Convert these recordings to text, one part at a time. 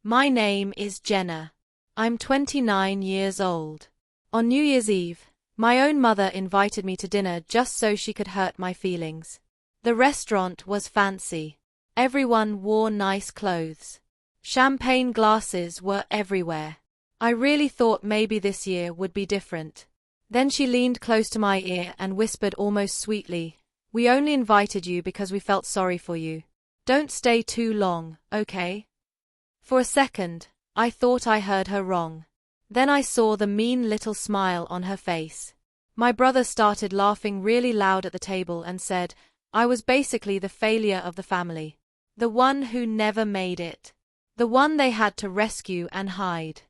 My name is Jenna. I'm 29 years old. On New Year's Eve, my own mother invited me to dinner just so she could hurt my feelings. The restaurant was fancy. Everyone wore nice clothes. Champagne glasses were everywhere. I really thought maybe this year would be different. Then she leaned close to my ear and whispered almost sweetly, "We only invited you because we felt sorry for you. Don't stay too long, okay?" For a second, I thought I heard her wrong. Then I saw the mean little smile on her face. My brother started laughing really loud at the table and said, I was basically the failure of the family. The one who never made it. The one they had to rescue and hide.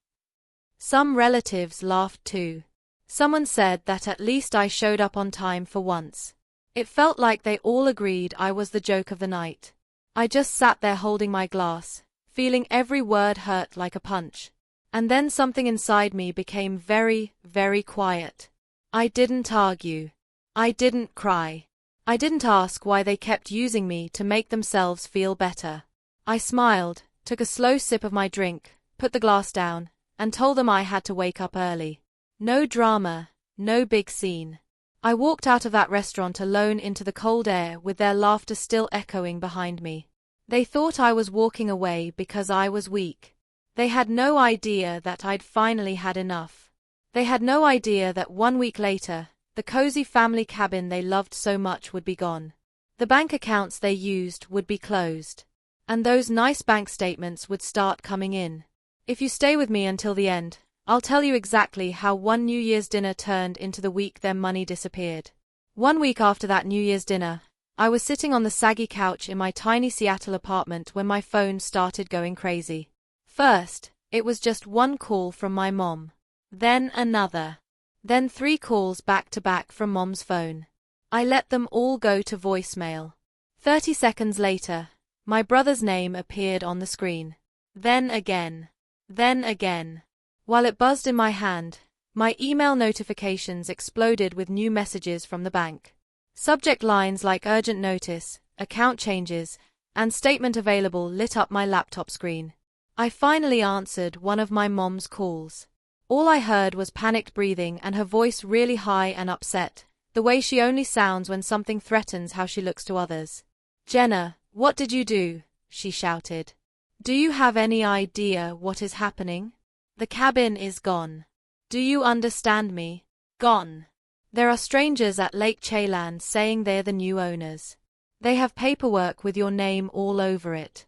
Some relatives laughed too. Someone said that at least I showed up on time for once. It felt like they all agreed I was the joke of the night. I just sat there holding my glass, feeling every word hurt like a punch. And then something inside me became very, very quiet. I didn't argue. I didn't cry. I didn't ask why they kept using me to make themselves feel better. I smiled, took a slow sip of my drink, put the glass down, and told them I had to wake up early. No drama, no big scene. I walked out of that restaurant alone into the cold air with their laughter still echoing behind me. They thought I was walking away because I was weak. They had no idea that I'd finally had enough. They had no idea that 1 week later, the cozy family cabin they loved so much would be gone. The bank accounts they used would be closed. And those nice bank statements would start coming in. If you stay with me until the end, I'll tell you exactly how one New Year's dinner turned into the week their money disappeared. 1 week after that New Year's dinner, I was sitting on the saggy couch in my tiny Seattle apartment when my phone started going crazy. First, it was just one call from my mom. Then another. Then 3 calls back to back from Mom's phone. I let them all go to voicemail. 30 seconds later, my brother's name appeared on the screen. Then again. Then again. While it buzzed in my hand, my email notifications exploded with new messages from the bank. Subject lines like urgent notice, account changes, and statement available lit up my laptop screen. I finally answered one of my mom's calls. All I heard was panicked breathing and her voice really high and upset, the way she only sounds when something threatens how she looks to others. "Jenna, what did you do?" she shouted. "Do you have any idea what is happening? The cabin is gone. Do you understand me? Gone. There are strangers at Lake Chelan saying they're the new owners. They have paperwork with your name all over it."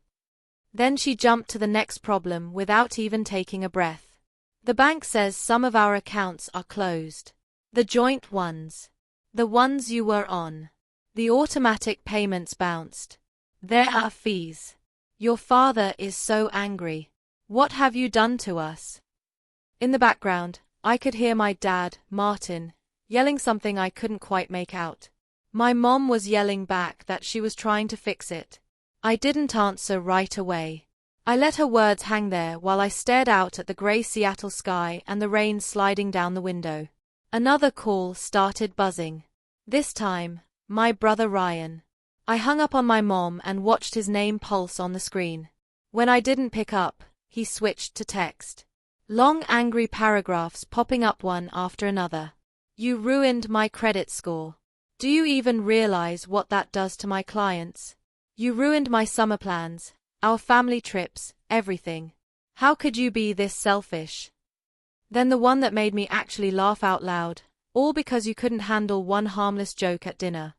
Then she jumped to the next problem without even taking a breath. "The bank says some of our accounts are closed. The joint ones. The ones you were on. The automatic payments bounced. There are fees. Your father is so angry. What have you done to us?" In the background, I could hear my dad, Martin, yelling something I couldn't quite make out. My mom was yelling back that she was trying to fix it. I didn't answer right away. I let her words hang there while I stared out at the gray Seattle sky and the rain sliding down the window. Another call started buzzing. This time, my brother Ryan. I hung up on my mom and watched his name pulse on the screen. When I didn't pick up, he switched to text. Long angry paragraphs popping up one after another. "You ruined my credit score. Do you even realize what that does to my clients? You ruined my summer plans, our family trips, everything. How could you be this selfish?" Then the one that made me actually laugh out loud, all because you couldn't handle one harmless joke at dinner.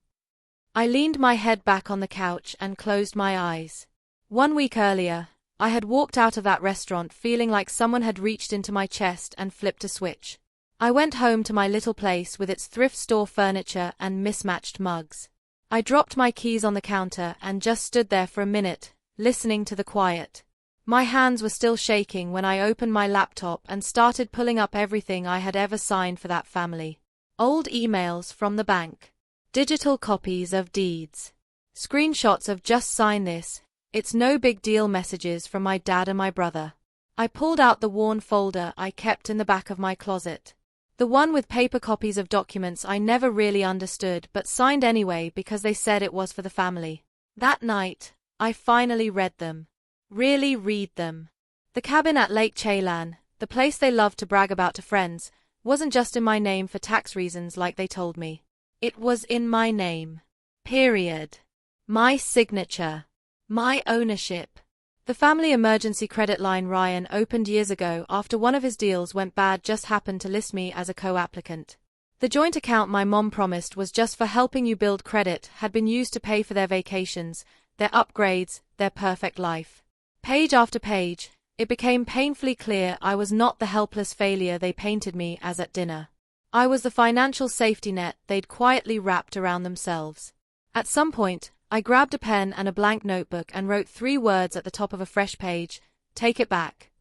I leaned my head back on the couch and closed my eyes. 1 week earlier, I had walked out of that restaurant feeling like someone had reached into my chest and flipped a switch. I went home to my little place with its thrift store furniture and mismatched mugs. I dropped my keys on the counter and just stood there for a minute, listening to the quiet. My hands were still shaking when I opened my laptop and started pulling up everything I had ever signed for that family. Old emails from the bank. Digital copies of deeds. Screenshots of "just sign this, it's no big deal" messages from my dad and my brother. I pulled out the worn folder I kept in the back of my closet. The one with paper copies of documents I never really understood but signed anyway because they said it was for the family. That night, I finally read them. Really read them. The cabin at Lake Chelan, the place they loved to brag about to friends, wasn't just in my name for tax reasons like they told me. It was in my name. Period. My signature. My ownership. The family emergency credit line Ryan opened years ago after one of his deals went bad just happened to list me as a co-applicant. The joint account my mom promised was just for helping you build credit had been used to pay for their vacations, their upgrades, their perfect life. Page after page, it became painfully clear I was not the helpless failure they painted me as at dinner. I was the financial safety net they'd quietly wrapped around themselves. At some point, I grabbed a pen and a blank notebook and wrote 3 words at the top of a fresh page: take it back.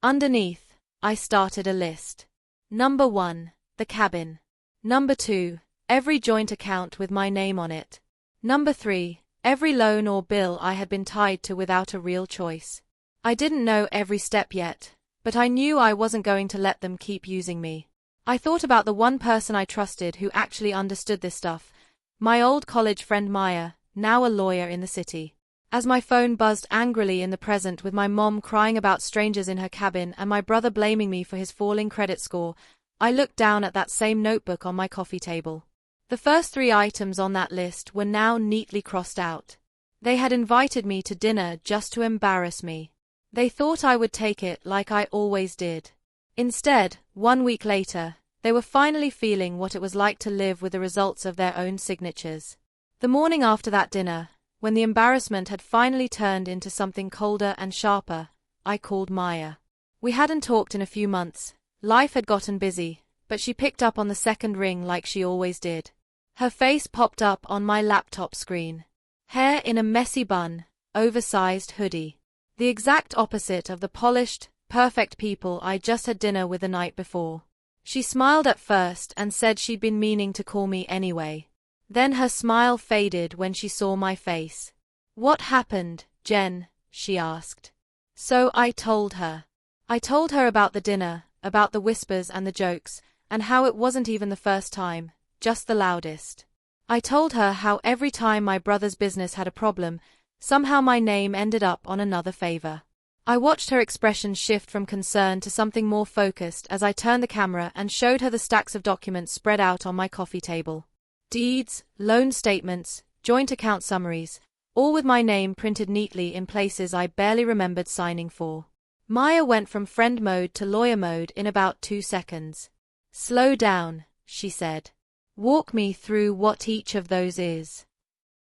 Underneath, I started a list. Number 1, the cabin. Number 2, every joint account with my name on it. Number 3, every loan or bill I had been tied to without a real choice. I didn't know every step yet, but I knew I wasn't going to let them keep using me. I thought about the one person I trusted who actually understood this stuff, my old college friend Maya, now a lawyer in the city. As my phone buzzed angrily in the present with my mom crying about strangers in her cabin and my brother blaming me for his falling credit score, I looked down at that same notebook on my coffee table. The first 3 items on that list were now neatly crossed out. They had invited me to dinner just to embarrass me. They thought I would take it like I always did. Instead, 1 week later, they were finally feeling what it was like to live with the results of their own signatures. The morning after that dinner, when the embarrassment had finally turned into something colder and sharper, I called Maya. We hadn't talked in a few months. Life had gotten busy, but she picked up on the second ring like she always did. Her face popped up on my laptop screen. Hair in a messy bun, oversized hoodie. The exact opposite of the polished, perfect people I just had dinner with the night before. She smiled at first and said she'd been meaning to call me anyway. Then her smile faded when she saw my face. "What happened, Jen?" she asked. So I told her. I told her about the dinner, about the whispers and the jokes, and how it wasn't even the first time, just the loudest. I told her how every time my brother's business had a problem, somehow my name ended up on another favor. I watched her expression shift from concern to something more focused as I turned the camera and showed her the stacks of documents spread out on my coffee table. Deeds, loan statements, joint account summaries, all with my name printed neatly in places I barely remembered signing for. Maya went from friend mode to lawyer mode in about 2 seconds. "Slow down," she said. "Walk me through what each of those is."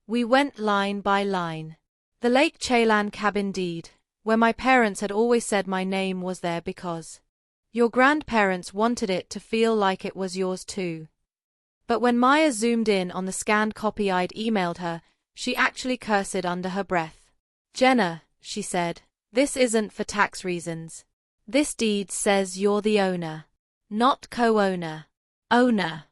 We went line by line. The Lake Chelan cabin deed, where my parents had always said my name was there because your grandparents wanted it to feel like it was yours too. But when Maya zoomed in on the scanned copy I'd emailed her, she actually cursed under her breath. "Jenna," she said, "this isn't for tax reasons. This deed says you're the owner, not co-owner. Owner."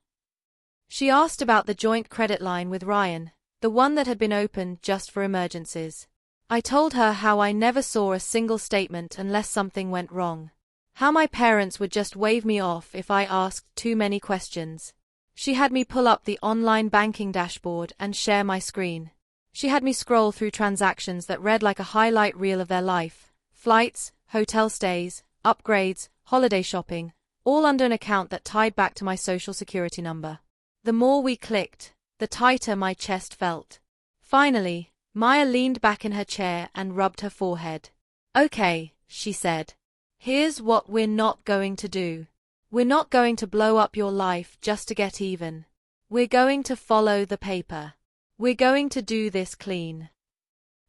She asked about the joint credit line with Ryan, the one that had been opened just for emergencies. I told her how I never saw a single statement unless something went wrong. How my parents would just wave me off if I asked too many questions. She had me pull up the online banking dashboard and share my screen. She had me scroll through transactions that read like a highlight reel of their life. Flights, hotel stays, upgrades, holiday shopping, all under an account that tied back to my social security number. The more we clicked, the tighter my chest felt. Finally, Maya leaned back in her chair and rubbed her forehead. "Okay," she said. "Here's what we're not going to do. We're not going to blow up your life just to get even. We're going to follow the paper. We're going to do this clean."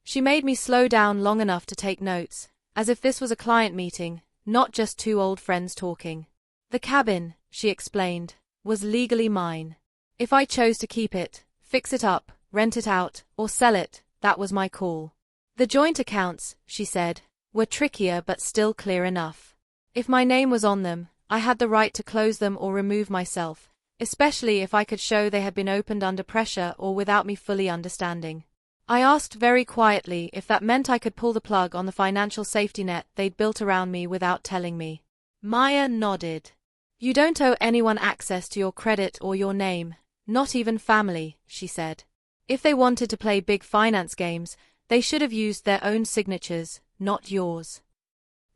She made me slow down long enough to take notes, as if this was a client meeting, not just 2 old friends talking. "The cabin," she explained, "was legally mine. If I chose to keep it, fix it up, rent it out, or sell it, that was my call. The joint accounts," she said, "were trickier but still clear enough. If my name was on them, I had the right to close them or remove myself, especially if I could show they had been opened under pressure or without me fully understanding." I asked very quietly if that meant I could pull the plug on the financial safety net they'd built around me without telling me. Maya nodded. "You don't owe anyone access to your credit or your name, not even family," she said. "If they wanted to play big finance games, they should have used their own signatures, not yours."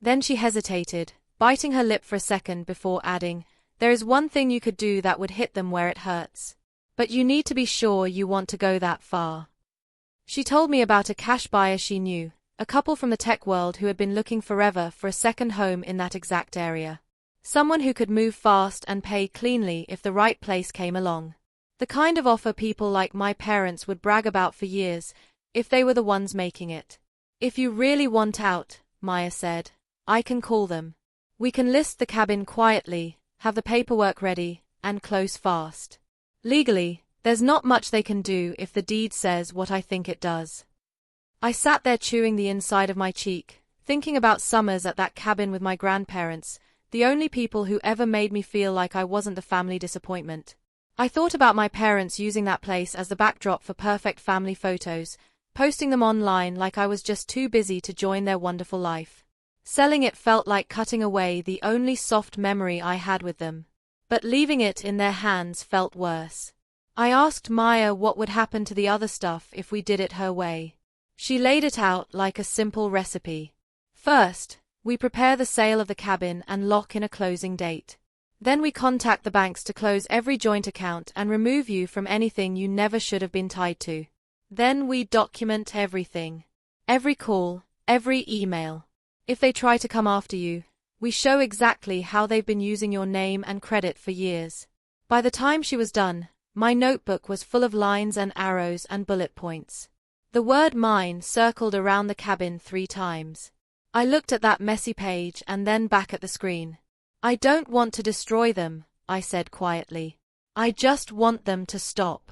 Then she hesitated, biting her lip for a second before adding, "There is one thing you could do that would hit them where it hurts. But you need to be sure you want to go that far." She told me about a cash buyer she knew, a couple from the tech world who had been looking forever for a second home in that exact area. Someone who could move fast and pay cleanly if the right place came along. The kind of offer people like my parents would brag about for years, if they were the ones making it. "If you really want out," Maya said, "I can call them. We can list the cabin quietly, have the paperwork ready, and close fast. Legally, there's not much they can do if the deed says what I think it does." I sat there chewing the inside of my cheek, thinking about summers at that cabin with my grandparents, the only people who ever made me feel like I wasn't the family disappointment. I thought about my parents using that place as the backdrop for perfect family photos, posting them online like I was just too busy to join their wonderful life. Selling it felt like cutting away the only soft memory I had with them. But leaving it in their hands felt worse. I asked Maya what would happen to the other stuff if we did it her way. She laid it out like a simple recipe. First, we prepare the sale of the cabin and lock in a closing date. Then we contact the banks to close every joint account and remove you from anything you never should have been tied to. Then we document everything. Every call, every email. If they try to come after you, we show exactly how they've been using your name and credit for years. By the time she was done, my notebook was full of lines and arrows and bullet points. The word "mine" circled around the cabin 3 times. I looked at that messy page and then back at the screen. "I don't want to destroy them," I said quietly. "I just want them to stop."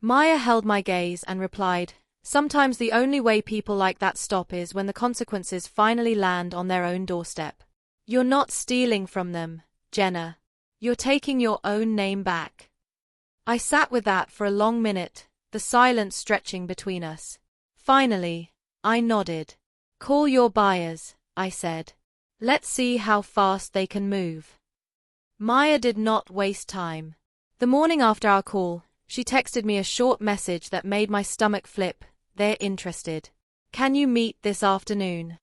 Maya held my gaze and replied, "Sometimes the only way people like that stop is when the consequences finally land on their own doorstep. You're not stealing from them, Jenna. You're taking your own name back." I sat with that for a long minute, the silence stretching between us. Finally, I nodded. "Call your buyers," I said. "Let's see how fast they can move." Maya did not waste time. The morning after our call, she texted me a short message that made my stomach flip. "They're interested. Can you meet this afternoon?"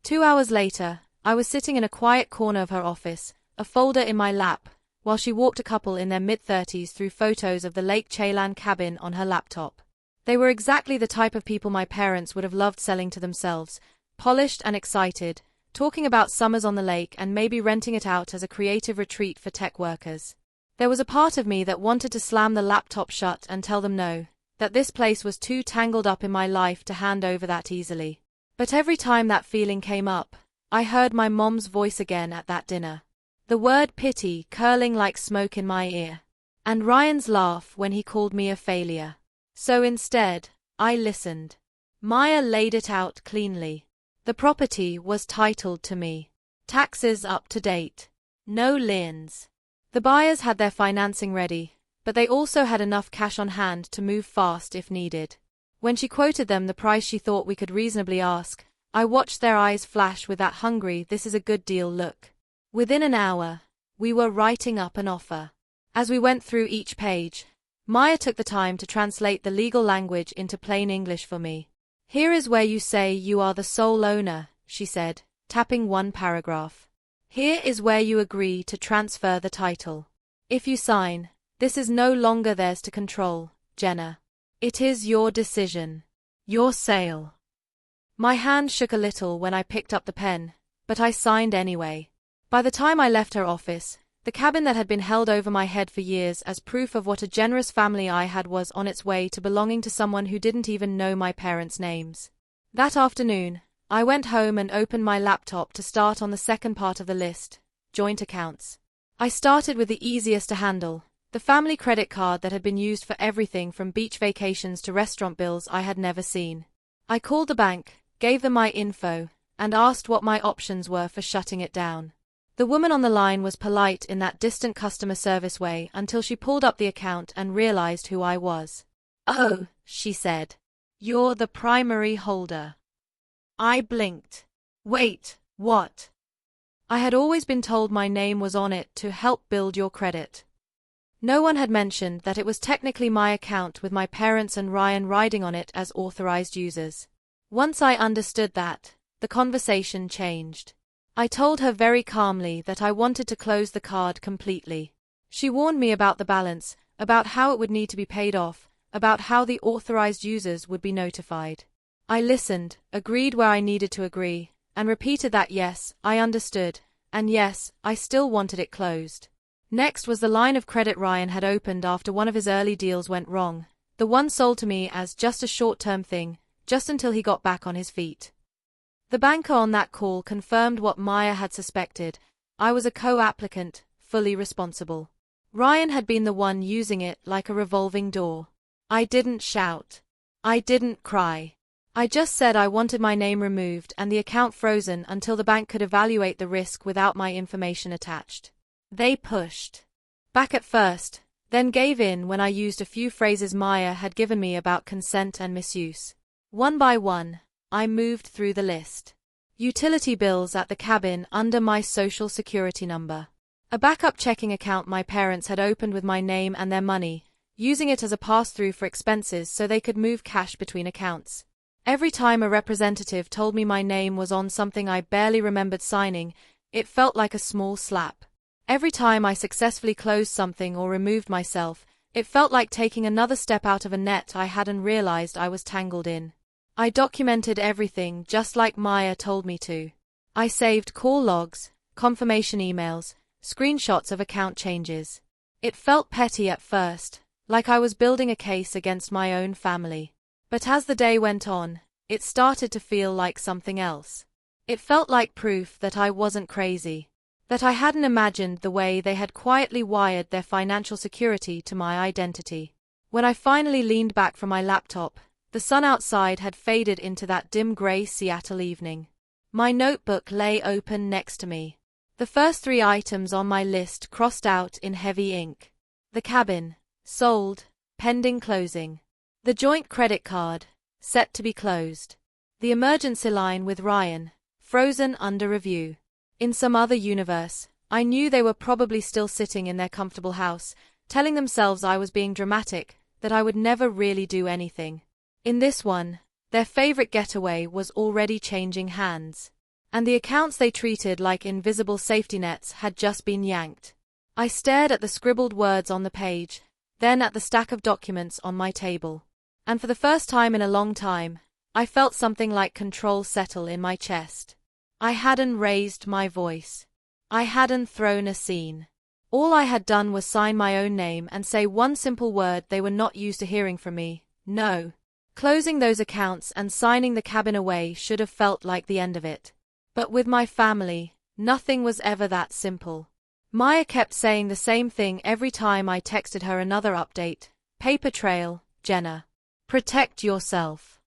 2 hours later, I was sitting in a quiet corner of her office, a folder in my lap, while she walked a couple in their mid-30s through photos of the Lake Chelan cabin on her laptop. They were exactly the type of people my parents would have loved selling to themselves, polished and excited, talking about summers on the lake and maybe renting it out as a creative retreat for tech workers. There was a part of me that wanted to slam the laptop shut and tell them no, that this place was too tangled up in my life to hand over that easily. But every time that feeling came up, I heard my mom's voice again at that dinner. The word pity curling like smoke in my ear. And Ryan's laugh when he called me a failure. So instead, I listened. Maya laid it out cleanly. The property was titled to me. Taxes up to date. No liens. The buyers had their financing ready, but they also had enough cash on hand to move fast if needed. When she quoted them the price she thought we could reasonably ask, I watched their eyes flash with that hungry "this is a good deal" look. Within an hour, we were writing up an offer. As we went through each page, Maya took the time to translate the legal language into plain English for me. "Here is where you say you are the sole owner," she said, tapping one paragraph. "Here is where you agree to transfer the title. If you sign, this is no longer theirs to control, Jenna. It is your decision. Your sale." My hand shook a little when I picked up the pen, but I signed anyway. By the time I left her office, the cabin that had been held over my head for years as proof of what a generous family I had was on its way to belonging to someone who didn't even know my parents' names. That afternoon, I went home and opened my laptop to start on the second part of the list, joint accounts. I started with the easiest to handle, the family credit card that had been used for everything from beach vacations to restaurant bills I had never seen. I called the bank, gave them my info, and asked what my options were for shutting it down. The woman on the line was polite in that distant customer service way until she pulled up the account and realized who I was. "Oh," she said. "You're the primary holder." I blinked. "Wait, what?" I had always been told my name was on it to help build your credit. No one had mentioned that it was technically my account with my parents and Ryan riding on it as authorized users. Once I understood that, the conversation changed. I told her very calmly that I wanted to close the card completely. She warned me about the balance, about how it would need to be paid off, about how the authorized users would be notified. I listened, agreed where I needed to agree, and repeated that yes, I understood, and yes, I still wanted it closed. Next was the line of credit Ryan had opened after one of his early deals went wrong, the one sold to me as just a short-term thing, just until he got back on his feet. The banker on that call confirmed what Maya had suspected. I was a co-applicant, fully responsible. Ryan had been the one using it like a revolving door. I didn't shout. I didn't cry. I just said I wanted my name removed and the account frozen until the bank could evaluate the risk without my information attached. They pushed back at first, then gave in when I used a few phrases Maya had given me about consent and misuse. One by one, I moved through the list. Utility bills at the cabin under my social security number. A backup checking account my parents had opened with my name and their money, using it as a pass-through for expenses so they could move cash between accounts. Every time a representative told me my name was on something I barely remembered signing, it felt like a small slap. Every time I successfully closed something or removed myself, it felt like taking another step out of a net I hadn't realized I was tangled in. I documented everything just like Maya told me to. I saved call logs, confirmation emails, screenshots of account changes. It felt petty at first, like I was building a case against my own family. But as the day went on, it started to feel like something else. It felt like proof that I wasn't crazy, that I hadn't imagined the way they had quietly wired their financial security to my identity. When I finally leaned back from my laptop, the sun outside had faded into that dim gray Seattle evening. My notebook lay open next to me. The first 3 items on my list crossed out in heavy ink. The cabin, sold, pending closing. The joint credit card, set to be closed. The emergency line with Ryan, frozen under review. In some other universe, I knew they were probably still sitting in their comfortable house, telling themselves I was being dramatic, that I would never really do anything. In this one, their favorite getaway was already changing hands. And the accounts they treated like invisible safety nets had just been yanked. I stared at the scribbled words on the page, then at the stack of documents on my table. And for the first time in a long time, I felt something like control settle in my chest. I hadn't raised my voice. I hadn't thrown a scene. All I had done was sign my own name and say one simple word they were not used to hearing from me: no. Closing those accounts and signing the cabin away should have felt like the end of it. But with my family, nothing was ever that simple. Maya kept saying the same thing every time I texted her another update: paper trail, Jenna. Protect yourself.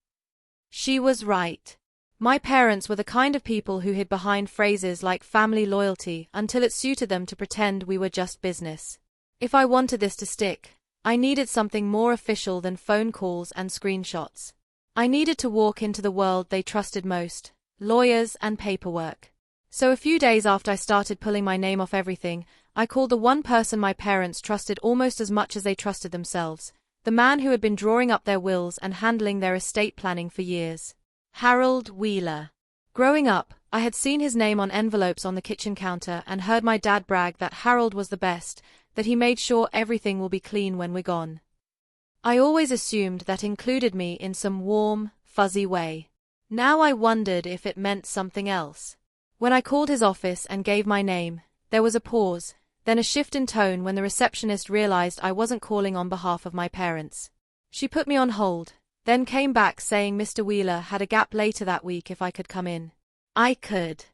She was right. My parents were the kind of people who hid behind phrases like family loyalty until it suited them to pretend we were just business. If I wanted this to stick, I needed something more official than phone calls and screenshots. I needed to walk into the world they trusted most: lawyers and paperwork. So a few days after I started pulling my name off everything, I called the one person my parents trusted almost as much as they trusted themselves, the man who had been drawing up their wills and handling their estate planning for years. Harold Wheeler. Growing up, I had seen his name on envelopes on the kitchen counter and heard my dad brag that Harold was the best, that he made sure everything will be clean when we're gone. I always assumed that included me in some warm, fuzzy way. Now I wondered if it meant something else. When I called his office and gave my name, there was a pause, then a shift in tone when the receptionist realized I wasn't calling on behalf of my parents. She put me on hold, then came back saying Mr. Wheeler had a gap later that week if I could come in. I could.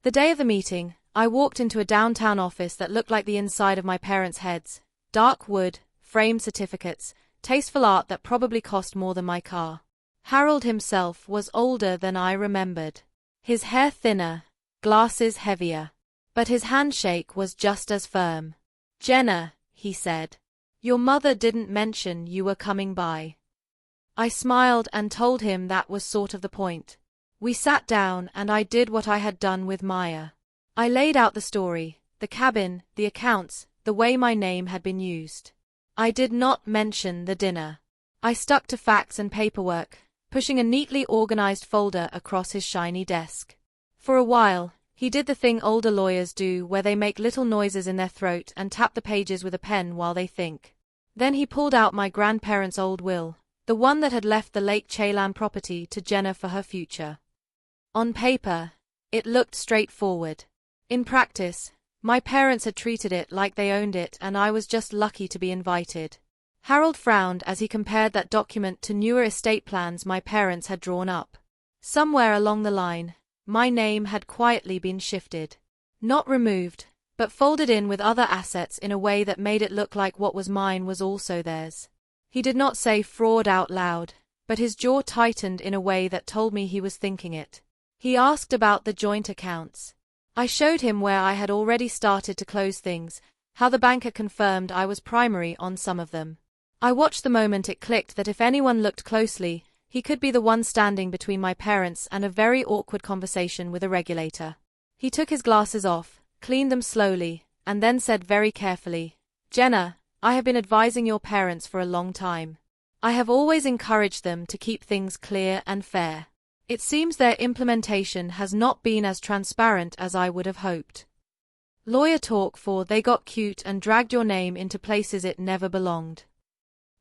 The day of the meeting, I walked into a downtown office that looked like the inside of my parents' heads: dark wood, framed certificates, tasteful art that probably cost more than my car. Harold himself was older than I remembered. His hair thinner, glasses heavier. But his handshake was just as firm. "Jenna," he said, "your mother didn't mention you were coming by." I smiled and told him that was sort of the point. We sat down and I did what I had done with Maya. I laid out the story, the cabin, the accounts, the way my name had been used. I did not mention the dinner. I stuck to facts and paperwork, pushing a neatly organized folder across his shiny desk. For a while, he did the thing older lawyers do where they make little noises in their throat and tap the pages with a pen while they think. Then he pulled out my grandparents' old will, the one that had left the Lake Chelan property to Jenna for her future. On paper, it looked straightforward. In practice, my parents had treated it like they owned it and I was just lucky to be invited. Harold frowned as he compared that document to newer estate plans my parents had drawn up. Somewhere along the line, my name had quietly been shifted. Not removed, but folded in with other assets in a way that made it look like what was mine was also theirs. He did not say fraud out loud, but his jaw tightened in a way that told me he was thinking it. He asked about the joint accounts. I showed him where I had already started to close things, how the banker confirmed I was primary on some of them. I watched the moment it clicked that if anyone looked closely, he could be the one standing between my parents and a very awkward conversation with a regulator. He took his glasses off, cleaned them slowly, and then said very carefully, "Jenna, I have been advising your parents for a long time. I have always encouraged them to keep things clear and fair. It seems their implementation has not been as transparent as I would have hoped. Lawyer talk for they got cute and dragged your name into places it never belonged."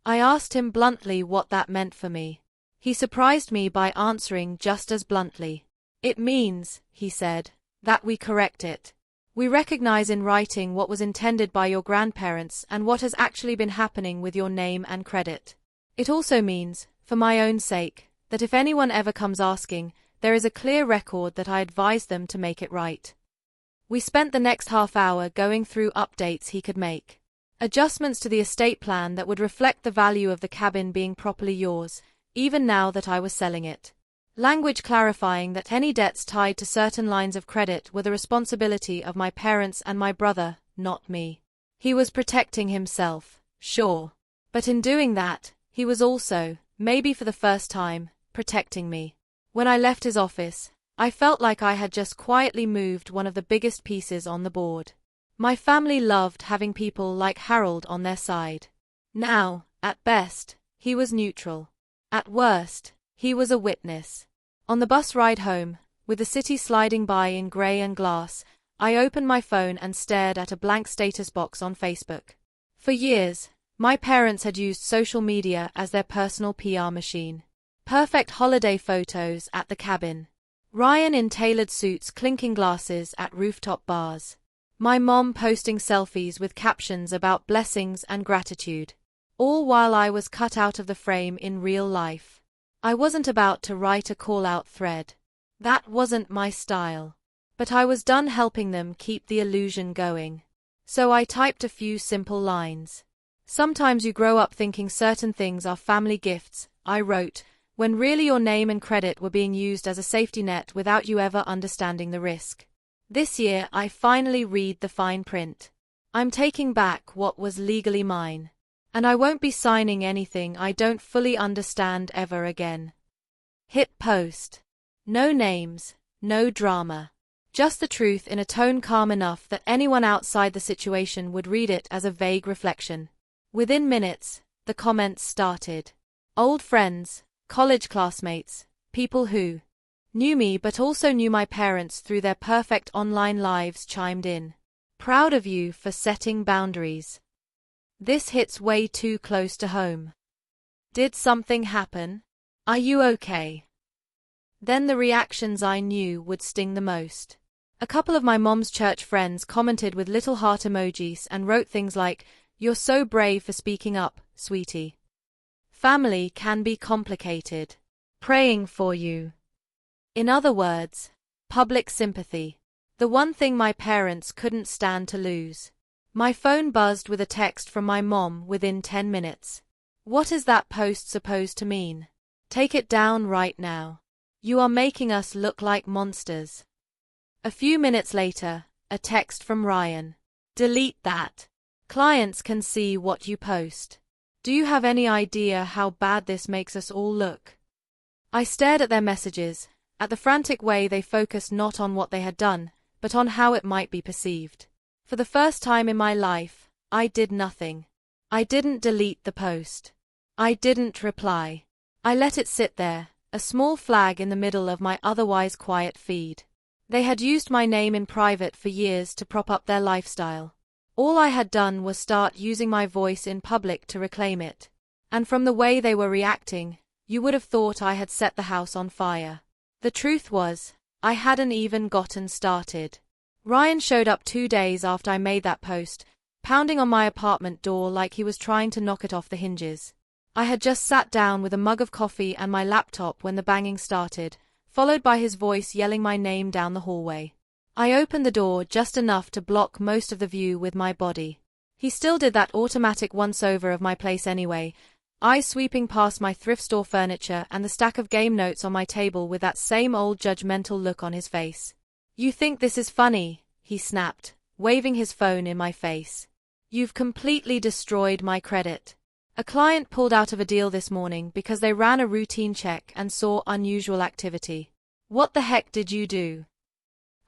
I asked him bluntly what that meant for me. He surprised me by answering just as bluntly. "It means," he said, "that we correct it. We recognize in writing what was intended by your grandparents and what has actually been happening with your name and credit. It also means, for my own sake, that if anyone ever comes asking, there is a clear record that I advised them to make it right." We spent the next half hour going through updates he could make. Adjustments to the estate plan that would reflect the value of the cabin being properly yours, even now that I was selling it. Language clarifying that any debts tied to certain lines of credit were the responsibility of my parents and my brother, not me. He was protecting himself, sure. But in doing that, he was also, maybe for the first time, protecting me. When I left his office, I felt like I had just quietly moved one of the biggest pieces on the board. My family loved having people like Harold on their side. Now, at best, he was neutral. At worst, he was a witness. On the bus ride home, with the city sliding by in grey and glass, I opened my phone and stared at a blank status box on Facebook. For years, my parents had used social media as their personal PR machine. Perfect holiday photos at the cabin. Ryan in tailored suits clinking glasses at rooftop bars. My mom posting selfies with captions about blessings and gratitude. All while I was cut out of the frame in real life. I wasn't about to write a call-out thread. That wasn't my style. But I was done helping them keep the illusion going. So I typed a few simple lines. "Sometimes you grow up thinking certain things are family gifts," I wrote, when really your name and credit were being used as a safety net without you ever understanding the risk. This year I finally read the fine print. I'm taking back what was legally mine. And I won't be signing anything I don't fully understand ever again. Hit post. No names, no drama. Just the truth in a tone calm enough that anyone outside the situation would read it as a vague reflection. Within minutes, the comments started. Old friends, college classmates, people who knew me but also knew my parents through their perfect online lives chimed in. "Proud of you for setting boundaries. This hits way too close to home. Did something happen? Are you okay?" Then the reactions I knew would sting the most. A couple of my mom's church friends commented with little heart emojis and wrote things like, "You're so brave for speaking up, sweetie. Family can be complicated. Praying for you." In other words, public sympathy. The one thing my parents couldn't stand to lose. My phone buzzed with a text from my mom within 10 minutes. "What is that post supposed to mean? Take it down right now. You are making us look like monsters." A few minutes later, a text from Ryan. "Delete that. Clients can see what you post. Do you have any idea how bad this makes us all look?" I stared at their messages, at the frantic way they focused not on what they had done, but on how it might be perceived. For the first time in my life, I did nothing. I didn't delete the post. I didn't reply. I let it sit there, a small flag in the middle of my otherwise quiet feed. They had used my name in private for years to prop up their lifestyle. All I had done was start using my voice in public to reclaim it. And from the way they were reacting, you would have thought I had set the house on fire. The truth was, I hadn't even gotten started. Ryan showed up 2 days after I made that post, pounding on my apartment door like he was trying to knock it off the hinges. I had just sat down with a mug of coffee and my laptop when the banging started, followed by his voice yelling my name down the hallway. I opened the door just enough to block most of the view with my body. He still did that automatic once-over of my place anyway, eyes sweeping past my thrift store furniture and the stack of game notes on my table with that same old judgmental look on his face. "You think this is funny?" he snapped, waving his phone in my face. "You've completely destroyed my credit. A client pulled out of a deal this morning because they ran a routine check and saw unusual activity. What the heck did you do?"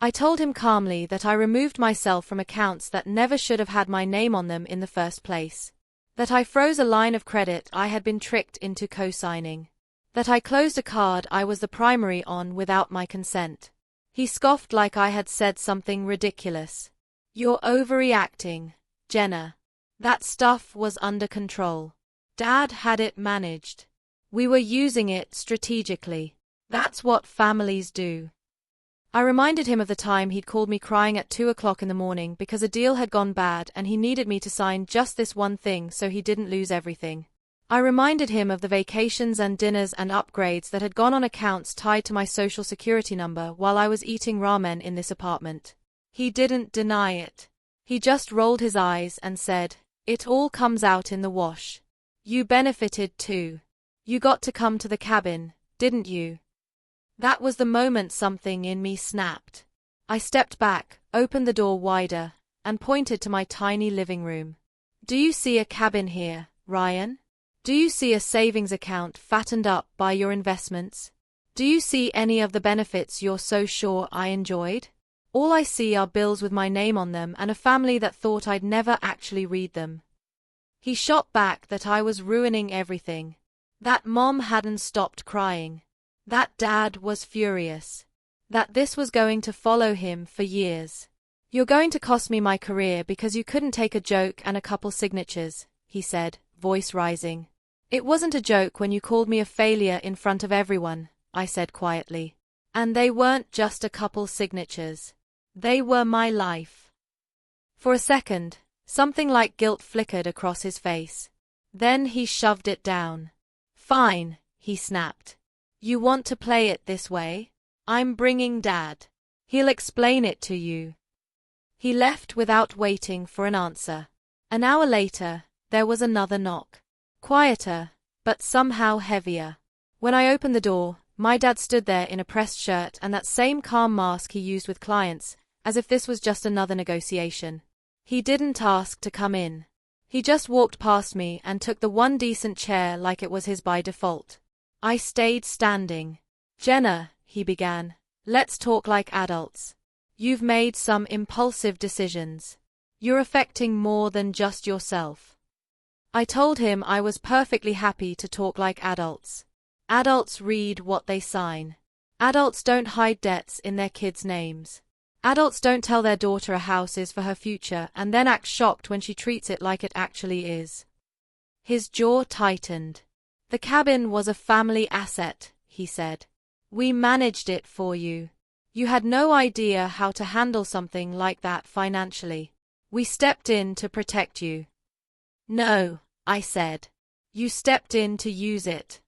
I told him calmly that I removed myself from accounts that never should have had my name on them in the first place. That I froze a line of credit I had been tricked into co-signing. That I closed a card I was the primary on without my consent. He scoffed like I had said something ridiculous. "You're overreacting, Jenna. That stuff was under control. Dad had it managed. We were using it strategically. That's what families do." I reminded him of the time he'd called me crying at 2 o'clock in the morning because a deal had gone bad and he needed me to sign just this one thing so he didn't lose everything. I reminded him of the vacations and dinners and upgrades that had gone on accounts tied to my social security number while I was eating ramen in this apartment. He didn't deny it. He just rolled his eyes and said, "It all comes out in the wash. You benefited too. You got to come to the cabin, didn't you?" That was the moment something in me snapped. I stepped back, opened the door wider, and pointed to my tiny living room. "Do you see a cabin here, Ryan? Do you see a savings account fattened up by your investments? Do you see any of the benefits you're so sure I enjoyed? All I see are bills with my name on them and a family that thought I'd never actually read them." He shot back that I was ruining everything. That mom hadn't stopped crying. That dad was furious. That this was going to follow him for years. "You're going to cost me my career because you couldn't take a joke and a couple signatures," he said, voice rising. "It wasn't a joke when you called me a failure in front of everyone," I said quietly. "And they weren't just a couple signatures. They were my life." For a second, something like guilt flickered across his face. Then he shoved it down. "Fine," he snapped. "You want to play it this way? I'm bringing Dad. He'll explain it to you." He left without waiting for an answer. An hour later, there was another knock. Quieter, but somehow heavier. When I opened the door, my dad stood there in a pressed shirt and that same calm mask he used with clients, as if this was just another negotiation. He didn't ask to come in. He just walked past me and took the one decent chair like it was his by default. I stayed standing. "Jenna," he began, "let's talk like adults. You've made some impulsive decisions. You're affecting more than just yourself." I told him I was perfectly happy to talk like adults. Adults read what they sign. Adults don't hide debts in their kids' names. Adults don't tell their daughter a house is for her future and then act shocked when she treats it like it actually is. His jaw tightened. "The cabin was a family asset," he said. "We managed it for you. You had no idea how to handle something like that financially. We stepped in to protect you." "No," I said. "You stepped in to use it."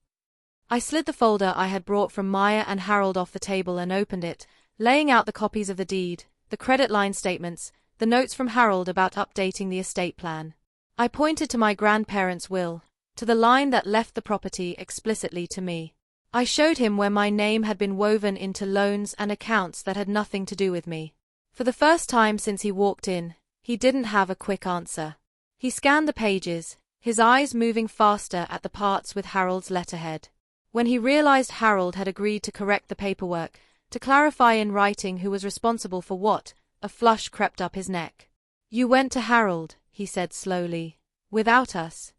I slid the folder I had brought from Maya and Harold off the table and opened it, laying out the copies of the deed, the credit line statements, the notes from Harold about updating the estate plan. I pointed to my grandparents' will, to the line that left the property explicitly to me. I showed him where my name had been woven into loans and accounts that had nothing to do with me. For the first time since he walked in, he didn't have a quick answer. He scanned the pages, his eyes moving faster at the parts with Harold's letterhead. When he realized Harold had agreed to correct the paperwork, to clarify in writing who was responsible for what, a flush crept up his neck. "You went to Harold," he said slowly, "without us."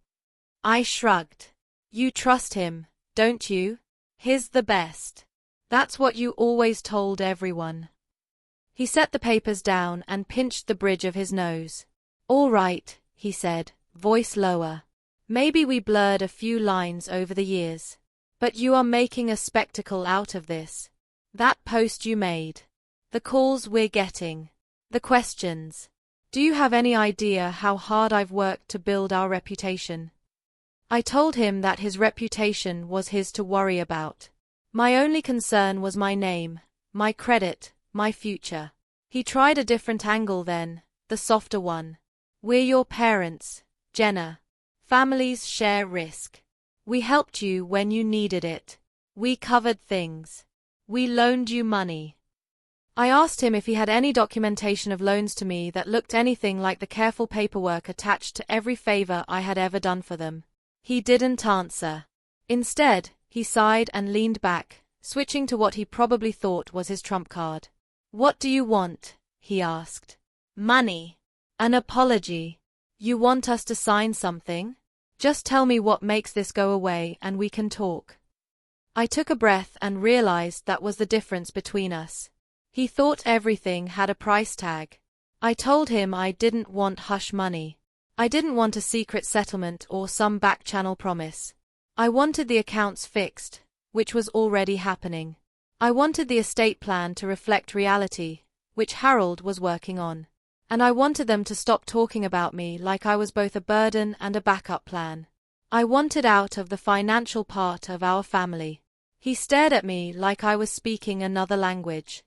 I shrugged. "You trust him, don't you? He's the best. That's what you always told everyone." He set the papers down and pinched the bridge of his nose. "All right," he said, voice lower. "Maybe we blurred a few lines over the years. But you are making a spectacle out of this. That post you made. The calls we're getting. The questions. Do you have any idea how hard I've worked to build our reputation?" I told him that his reputation was his to worry about. My only concern was my name, my credit, my future. He tried a different angle then, the softer one. "We're your parents, Jenna. Families share risk. We helped you when you needed it. We covered things. We loaned you money." I asked him if he had any documentation of loans to me that looked anything like the careful paperwork attached to every favor I had ever done for them. He didn't answer. Instead, he sighed and leaned back, switching to what he probably thought was his trump card. "What do you want?" he asked. "Money. An apology. You want us to sign something? Just tell me what makes this go away and we can talk." I took a breath and realized that was the difference between us. He thought everything had a price tag. I told him I didn't want hush money. I didn't want a secret settlement or some back-channel promise. I wanted the accounts fixed, which was already happening. I wanted the estate plan to reflect reality, which Harold was working on. And I wanted them to stop talking about me like I was both a burden and a backup plan. I wanted out of the financial part of our family. He stared at me like I was speaking another language.